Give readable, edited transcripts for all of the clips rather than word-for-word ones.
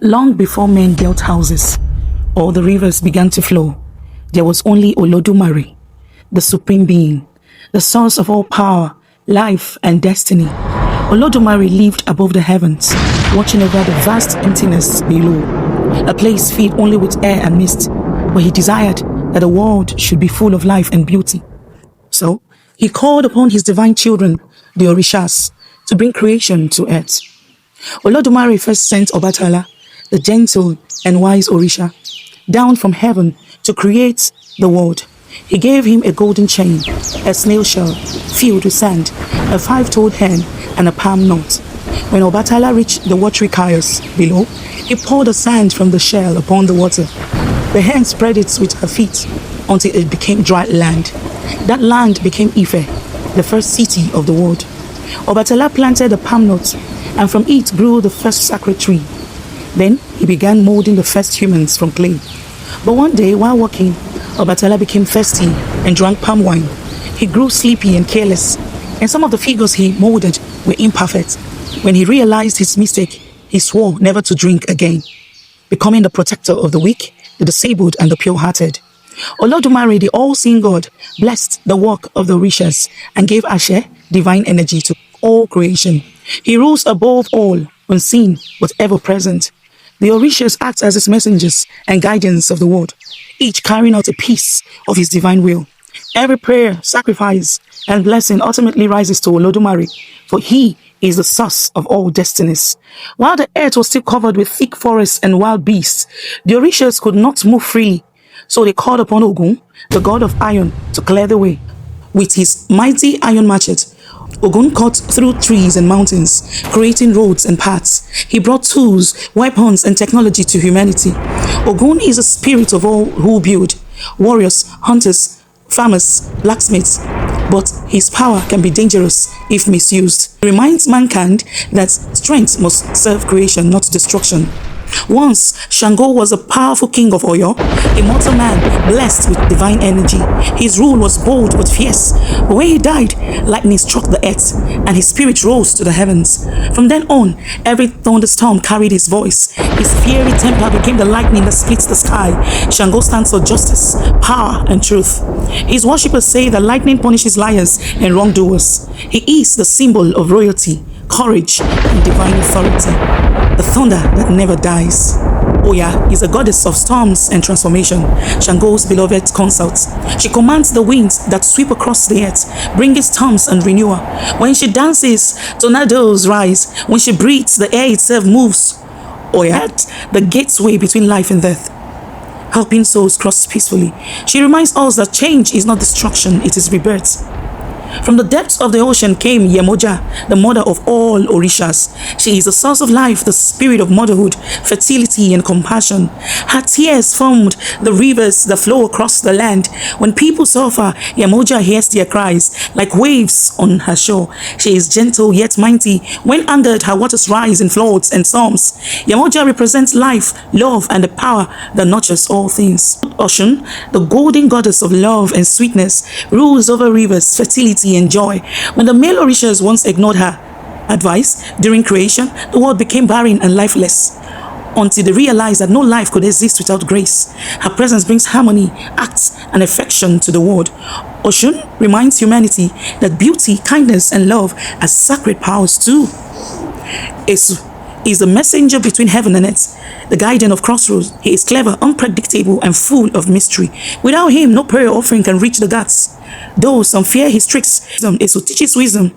Long before men built houses or the rivers began to flow, there was only Olodumare, the supreme being, the source of all power, life, and destiny. Olodumare lived above the heavens, watching over the vast emptiness below, a place filled only with air and mist, where he desired that the world should be full of life and beauty. So, he called upon his divine children, the Orishas, to bring creation to earth. Olodumare first sent Obatala, the gentle and wise Orisha, down from heaven to create the world. He gave him a golden chain, a snail shell filled with sand, a five-toed hen, and a palm nut. When Obatala reached the watery chaos below, he poured the sand from the shell upon the water. The hen spread it with her feet until it became dry land. That land became Ife, the first city of the world. Obatala planted a palm nut, and from it grew the first sacred tree. Then he began molding the first humans from clay. But one day, while walking, Obatala became thirsty and drank palm wine. He grew sleepy and careless, and some of the figures he molded were imperfect. When he realized his mistake, he swore never to drink again, becoming the protector of the weak, the disabled, and the pure-hearted. Olodumare, the all-seeing God, blessed the work of the Orishas and gave Ashe, divine energy, to all creation. He rules above all, unseen but ever present. The Orishas act as his messengers and guardians of the world, each carrying out a piece of his divine will. Every prayer, sacrifice, and blessing ultimately rises to Olodumare, for he is the source of all destinies. While the earth was still covered with thick forests and wild beasts, the Orishas could not move freely, so they called upon Ogun, the god of iron, to clear the way. With his mighty iron machete, Ogun cut through trees and mountains, creating roads and paths. He brought tools, weapons, and technology to humanity. Ogun is the spirit of all who build, warriors, hunters, farmers, blacksmiths. But his power can be dangerous if misused. He reminds mankind that strength must serve creation, not destruction. Once, Shango was a powerful king of Oyo, a mortal man blessed with divine energy. His rule was bold but fierce. But when he died, lightning struck the earth, and his spirit rose to the heavens. From then on, every thunderstorm carried his voice. His fiery temper became the lightning that splits the sky. Shango stands for justice, power, and truth. His worshippers say that lightning punishes liars and wrongdoers. He is the symbol of royalty, courage, and divine authority. The thunder that never dies. Oya is a goddess of storms and transformation, Shango's beloved consort. She commands the winds that sweep across the earth, bringing storms and renewal. When she dances, tornadoes rise. When she breathes, the air itself moves. Oya, the gateway between life and death, helping souls cross peacefully. She reminds us that change is not destruction, it is rebirth. From the depths of the ocean came Yemoja, the mother of all Orishas. She is the source of life, the spirit of motherhood, fertility, and compassion. Her tears formed the rivers that flow across the land. When people suffer, Yemoja hears their cries like waves on her shore. She is gentle yet mighty. When angered, her waters rise in floods and storms. Yemoja represents life, love, and the power that nurtures all things. Oshun, the golden goddess of love and sweetness, rules over rivers, fertility, and joy. When the male Orishas once ignored her advice during creation, the world became barren and lifeless, until they realized that no life could exist without grace. Her presence brings harmony, acts, and affection to the world. Oshun reminds humanity that beauty, kindness, and love are sacred powers too. Esu is the messenger between heaven and earth, the guardian of crossroads. He is clever, unpredictable, and full of mystery. Without him, no prayer offering can reach the gods. Though some fear his tricks, Esu teaches wisdom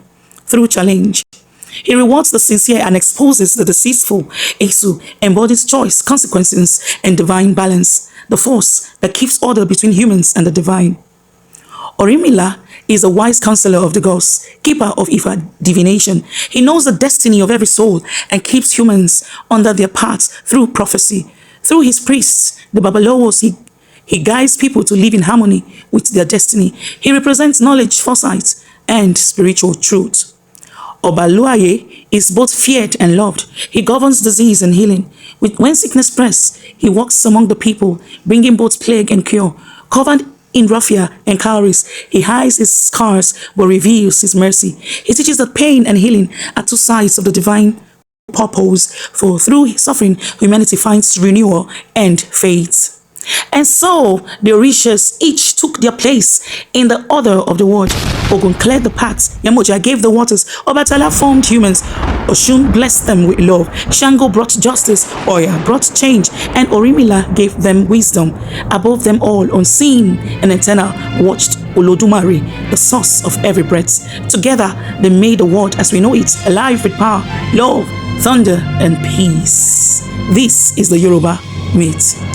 through challenge. He rewards the sincere and exposes the deceitful. Esu embodies choice, consequences, and divine balance, the force that keeps order between humans and the divine. Orimila is a wise counselor of the gods, keeper of Ifa divination. He knows the destiny of every soul and keeps humans under their paths through prophecy. Through his priests, the Babalawos, he guides people to live in harmony with their destiny. He represents knowledge, foresight, and spiritual truth. Obaluaye is both feared and loved. He governs disease and healing. When sickness spreads, he walks among the people, bringing both plague and cure. Covered in raffia and cowries, he hides his scars but reveals his mercy. He teaches that pain and healing are two sides of the divine purpose, for through his suffering, humanity finds renewal and faith. And so the riches each took their place in the order of the word. Ogun cleared the paths, Yamoja gave the waters, Obatala formed humans, Oshun blessed them with love, Shango brought justice, Oya brought change, and Orimila gave them wisdom. Above them all, unseen and eternal, watched Olodumare, the source of every breath. Together they made the world as we know it, alive with power, love, thunder, and peace. This is the Yoruba myth.